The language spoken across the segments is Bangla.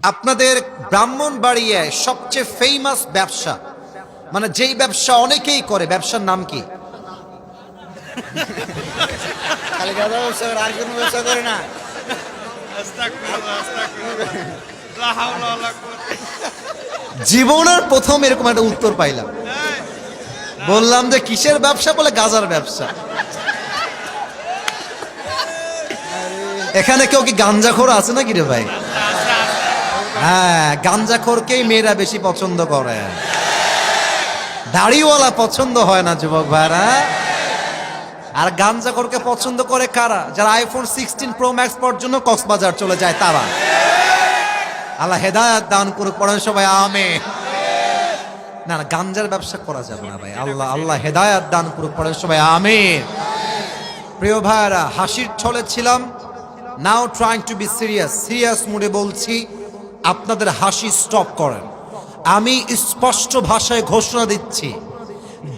আপনাদের ব্রাহ্মণবাড়িয়ায় সবচেয়ে ফেমাস ব্যবসা, মানে যেই ব্যবসা অনেকেই করে, ব্যবসার নাম কি? খালি গাঁজা ব্যবসা করে, আর কোনো ব্যবসা করে না। জীবনের প্রথম এরকম একটা উত্তর পাইলাম। বললাম যে কিসের ব্যবসা, বলে গাঁজার ব্যবসা। এখানে কেউ কি গাঞ্জাখোর আছে নাকি রে ভাই? হ্যাঁ, গাঞ্জাখোরকেই মেয়েরা বেশি পছন্দ করে, দাড়িওয়ালা পছন্দ হয় না যুবক ভাইরা। আর গাঞ্জাখোরকে পছন্দ করে কারা? যারা আইফোন 16 প্রো ম্যাক্স পর্যন্ত জন্য কক্সবাজার চলে যায় তারা। আল্লাহ হেদায়েত দান করুক, পড়েন সবাই আমিন। না না, গাঞ্জার ব্যবসা করা যাবে না ভাই। আল্লাহ হেদায়েত দান করুক, পড়েন সবাই আমিন। প্রিয় ভাইরা, হাসির ছলে ছিলাম, নাও ট্রাইং টু বি সিরিয়াস মুডে বলছি, আপনাদের হাসি স্টপ করেন। আমি স্পষ্ট ভাষায় ঘোষণা দিচ্ছি,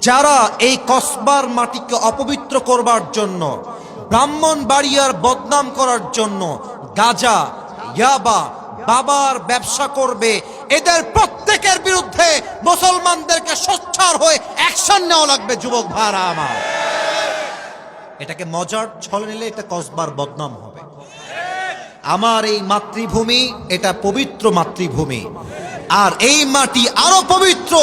যারা এই কসবার মাটিকে অপবিত্র করবার জন্য, ব্রাহ্মণবাড়িয়ার বদনাম করার জন্য গাঁজা, ইয়াবা, বাবার ব্যবসা করবে, এদের প্রত্যেকের বিরুদ্ধে মুসলমানদেরকে সোচ্চার হয়ে অ্যাকশন নেওয়া লাগবে যুবক ভাইরা আমার। এটাকে মজার ছলে নিলে এটা কসবার বদনাম হবে। আমার এই মাতৃভূমি, এটা পবিত্র মাতৃভূমি, আর এই মাটি আরো পবিত্র।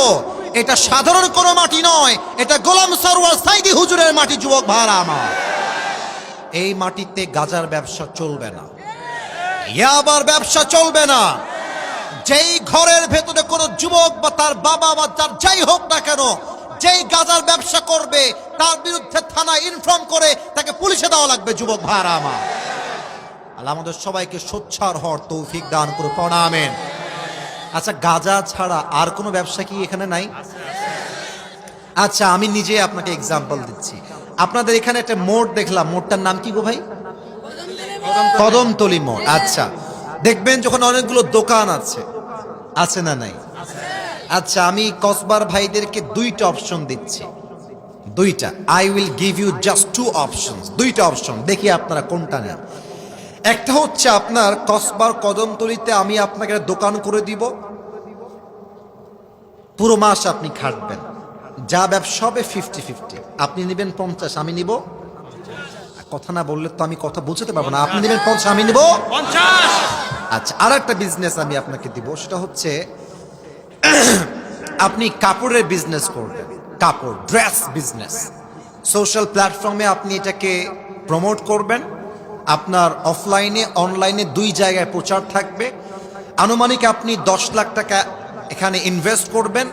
এটা সাধারণ কোনো মাটি নয়, এটা গোলাম সরওয়ার সাইদি হুজুরের মাটি যুবক ভাইরা আমার। এই মাটিতে গাজার ব্যবসা চলবে না, ইয়াবার ব্যবসা চলবে না। যেই ঘরের ভেতরে কোনো যুবক বা তার বাবা বা তার যাই হোক না কেন, যেই গাজার ব্যবসা করবে, তার বিরুদ্ধে থানায় ইনফর্ম করে তাকে পুলিশে দেওয়া লাগবে যুবক ভাইরা আমার। আল্লাহ আমাদের সবাইকে সোচ্চার হওয়ার তৌফিক দান করে, পড়া আমিন। আচ্ছা, গাজা ছাড়া আর কোনো ব্যবসা কি এখানে নাই? আচ্ছা, আমি নিজে আপনাকে এক্সাম্পল দিচ্ছি। আপনাদের এখানে একটা মোড় দেখলাম, মোড়টার নাম কি গো ভাই? কদমতলি মোড়। আচ্ছা, দেখবেন যখন অনেকগুলো দোকান আছে না নাই? আচ্ছা, আমি কসবার ভাইদেরকে দুইটা অপশন দিচ্ছি, দুইটা। I will give you just two options, দুইটা অপশন, দেখি আপনারা কোনটা নেন। একটা হচ্ছে আপনার কসবার কদমতলিতে আমি আপনাকে দোকান করে দিব, পুরো মাস আপনি খাটবেন, যা ব্যবসা হবে 50-50, আপনি নেবেন 50, আমি নিব। কথা না বললে তো আমি কথা বুঝতে পারবো না। আপনি নেবেন 50, আমি নিব 50। আচ্ছা, আর একটা বিজনেস আমি আপনাকে দিব, সেটা হচ্ছে আপনি কাপড়ের বিজনেস করবেন, কাপড়, ড্রেস বিজনেস। সোশ্যাল প্ল্যাটফর্মে আপনি এটাকে প্রমোট করবেন, আপনার অফলাইনে অনলাইনে দুই জায়গায় প্রচার থাকবে। আনুমানিক আপনি 10 লাখ টাকা এখানে ইনভেস্ট করবেন,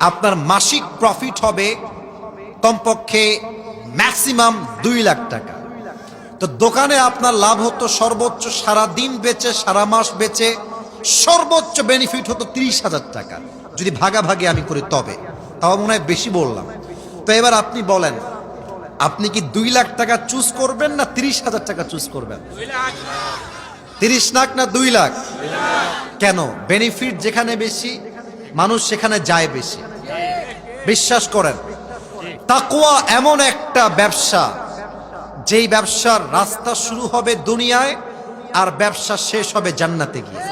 আপনার মাসিক প্রফিট হবে কমপক্ষে ম্যাক্সিমাম 2 লাখ টাকা। তো দোকানে আপনার লাভ হতো সর্বোচ্চ, সারা দিন বেচে, সারা মাস বেচে সর্বোচ্চ বেনিফিট হতো 30,000 টাকা, যদি ভাগাভাগি আমি করি তবে। তাও মনে হয় বেশি বললাম। তো এবার আপনি বলেন, আপনি কি 2 লাখ টাকা চুজ করবেন না 30,000 টাকা চুজ করবেন? 30 লাখ না 2 লাখ? কেন? বেনিফিট যেখানে বেশি, মানুষ সেখানে যায় বেশি। বিশ্বাস করেন, তাকওয়া এমন একটা ব্যবসা, যেই ব্যবসার রাস্তা শুরু হবে দুনিয়ায় আর ব্যবসা শেষ হবে জান্নাতে গিয়ে।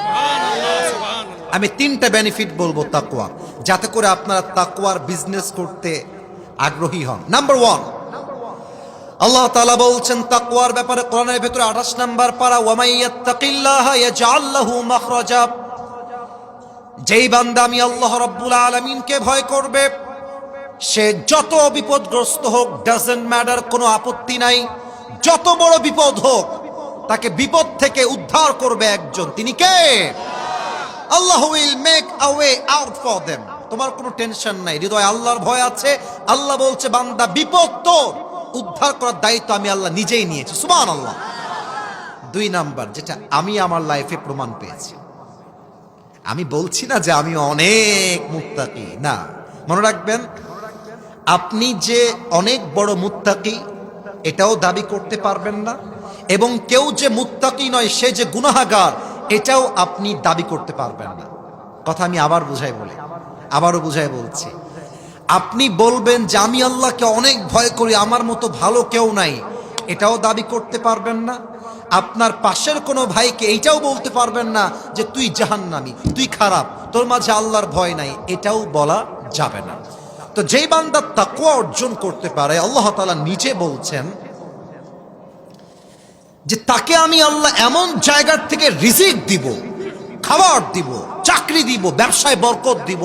আমি 3টা বেনিফিট বলবো তাকওয়া, যাতে করে আপনারা তাকওয়ার বিজনেস করতে আগ্রহী হন। নাম্বার 1, আল্লাহ তাআলা বলছেন তাকওয়ার ব্যাপারে কোরআনের ভিতরে 28 নম্বর পারা, ওয়ামাইয়াত্তাকিল্লাহা ইয়াজআল লাহু মাখরাজা। যেই বান্দা আমি আল্লাহ রাব্বুল আলামিনকে ভয় করবে, সে যত বিপদগ্রস্ত হোক, ডাজন্ট ম্যাটার, কোনো আপত্তি নাই, যত বড় বিপদ হোক, তাকে বিপদ থেকে উদ্ধার করবে একজন। তিনি কে? Allah will make a way out for them. তোমার কোনো টেনশন নাই, হৃদয়ে আল্লাহর ভয় আছে। আল্লাহ বলছে, বান্দা বিপদ তো উদ্ধার করার দায়িত্ব আমি আল্লাহ নিজেই নিয়েছি। সুবহানাল্লাহ। 2 নাম্বার, যেটা আমি আমার লাইফে প্রমাণ পেয়েছি, আমি বলছি না যে আমি অনেক মুত্তাকি, না, মনে রাখবেন, আপনি যে অনেক বড় মুত্তাকি এটাও দাবি করতে পারবেন না, এবং কেউ যে মুত্তাকি নয় সে যে গুনাহগার এটাও আপনি দাবি করতে পারবেন না। কথা আমি আবারও বুঝাই বলছি। আপনি বলবেন যে আমি আল্লাহকে অনেক ভয় করি, আমার মতো ভালো কেউ নাই, এটাও দাবি করতে পারবেন না, আপনার পাশের কোনো ভাইকে এইটাও বলতে পারবেন না যে তুই জাহান্নামী, তুই খারাপ, তোর মাঝে আল্লাহর ভয় নাই, এটাও বলা যাবে না। তো যেই বান্দা তাকওয়া অর্জন করতে পারে, আল্লাহ তাআলা নিজে বলছেন যে তাকে আমি আল্লাহ এমন জায়গার থেকে রিজিক দিব, খাবার দিব, চাকরি দিব, ব্যবসায় বরকত দিব,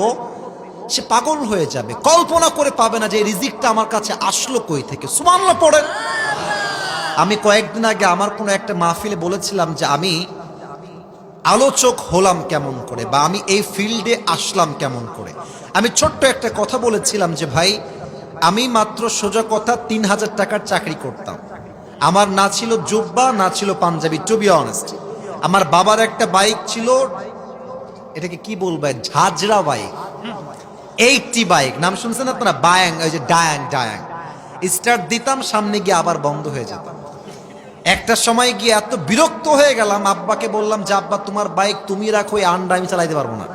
সে পাগল হয়ে যাবে, কল্পনা করে পাবে না যে এই রিজিকটা আমার কাছে আসলো কই থেকে। সুবহানাল্লাহ পড়েন। আমি কয়েকদিন আগে আমার কোনো একটা মাহফিলে বলেছিলাম যে আমি আলোচক হলাম কেমন করে, বা আমি এই ফিল্ডে আসলাম কেমন করে। আমি ছোট্ট একটা কথা বলেছিলাম যে ভাই, আমি মাত্র সোজা কথা ৩,০০০ টাকার চাকরি করতাম। আমার না ছিল জুব্বা, না ছিল পাঞ্জাবি, টু বি অনেস্ট। আমার বাবার একটা বাইক ছিল, এটাকে কি বলবে, ঝাঁঝরা বাইক, 80 বাইক, নাম শুনছেন আপনারা? বায়াং, ওই যে ডায়াং ডায়াং। স্টার্ট দিতাম, সামনে গিয়ে আবার বন্ধ হয়ে যেত। একটা সময় গিয়ে এত বিরক্ত হয়ে গেলাম, আব্বাকে বললাম যে আব্বা তোমার বাইক তুমি রাখো, এই আন্ডা আমি চালাইতে পারবো না।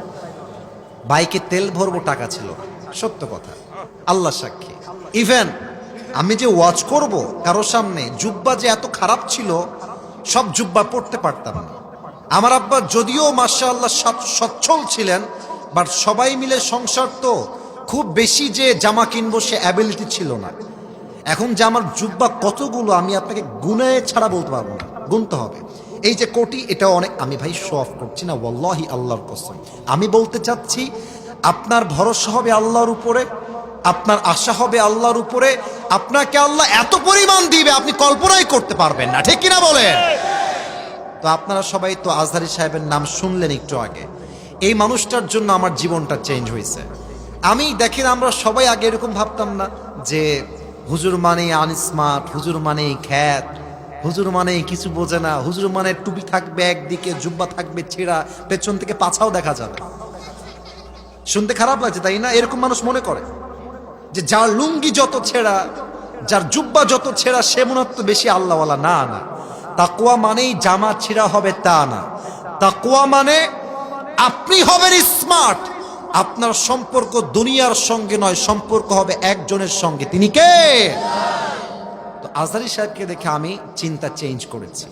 বাইকে তেল ভরবো, টাকা ছিল না। সত্য কথা, আল্লাহ সাক্ষী। ইভেন আমি যে ওয়াচ করব কারো সামনে, জুব্বা যে এত খারাপ ছিল, সব জুব্বা পড়তে পারতাম না। আমার আব্বা যদিও মাশাআল্লাহ সচ্ছল ছিলেন, বাট সবাই মিলে সংসার তো, খুব বেশি যে জামা কিনবো সে অ্যাবিলিটি ছিল না। এখন যে আমার জুব্বা কতগুলো আমি আপনাকে গুনে ছাড়া বলতে পারবো না, গুনতে হবে। এই যে কোটি, এটা অনেক, আমি ভাই শো অফ করছি না, ওয়াল্লাহি আল্লাহর কসম। আমি বলতে চাচ্ছি আপনার ভরসা হবে আল্লাহর উপরে, আপনার আশা হবে আল্লাহর উপরে। আপনাকে আল্লাহ এত পরিমাণ দিবে আপনি কল্পনাই করতে পারবেন না, ঠিক কিনা বলেন? তো আপনারা সবাই তো আজহারী সাহেবের নাম শুনলেন একটু আগে। এই মানুষটার জন্য আমার জীবনটা চেঞ্জ হয়েছে। আমি দেখেন, আমরা সবাই আগে এরকম ভাবতাম না যে হুজুর মানে আনস্মার্ট, হুজুর মানে খ্যাত, হুজুর মানে কিছু বোঝে না, হুজুর মানে টুপি থাকবে একদিকে, জুব্বা থাকবে ছেঁড়া, পেছন থেকে পাছাও দেখা যাবে। শুনতে খারাপ লাগছে তাই না? এরকম মানুষ মনে করে যে যার লুঙ্গি যত ছেঁড়া, যার জুব্বা যত ছেঁড়া, সে মনে হয় বেশি আল্লাহওয়ালা। না না, তাকওয়া মানেই জামা ছেঁড়া হবে তা না। তাকওয়া মানে আপনি হবেন স্মার্ট, আপনার সম্পর্ক দুনিয়ার সঙ্গে নয়, সম্পর্ক হবে একজনের সঙ্গে। তিনি কে? তো আজহারী সাহেবকে দেখে আমি চিন্তা চেঞ্জ করেছি।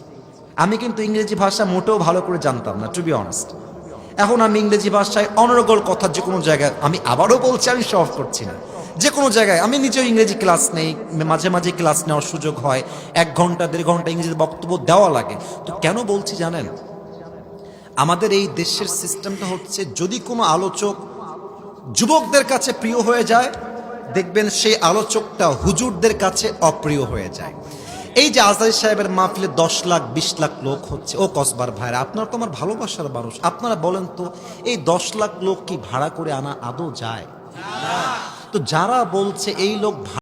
আমি কিন্তু ইংরেজি ভাষা মোটেও ভালো করে জানতাম না, টু বি অনেস্ট। এখন আমি ইংরেজি ভাষায় অনর্গল কথা, যে কোনো জায়গায়, আমি আবারও বলছি, আমি শো অফ করছি না, যে কোনো জায়গায় আমি নিজেও ইংরেজি ক্লাস নেই, মাঝে মাঝে ক্লাস নেওয়ার সুযোগ হয়, 1 ঘন্টা 1.5 ঘন্টা ইংরেজি বক্তব্য দেওয়া লাগে। তো কেন বলছি জানেন? আমাদের এই দেশের সিস্টেমটা হচ্ছে, যদি কোনো আলোচক যুবকদের কাছে প্রিয় হয়ে যায়, দেখবেন সেই আলোচকটা হুজুরদের কাছে অপ্রিয় হয়ে যায়। এই যে আজহারী সাহেবের মাহফিলে 10 লাখ 20 লাখ লোক হচ্ছে, ও কসবার ভাইরা, আপনারা তো আমার ভালোবাসার মানুষ, আপনারা বলেন তো এই 10 লাখ লোক কি ভাড়া করে আনা আদৌ যায়? তো যারা বলছে এই লোক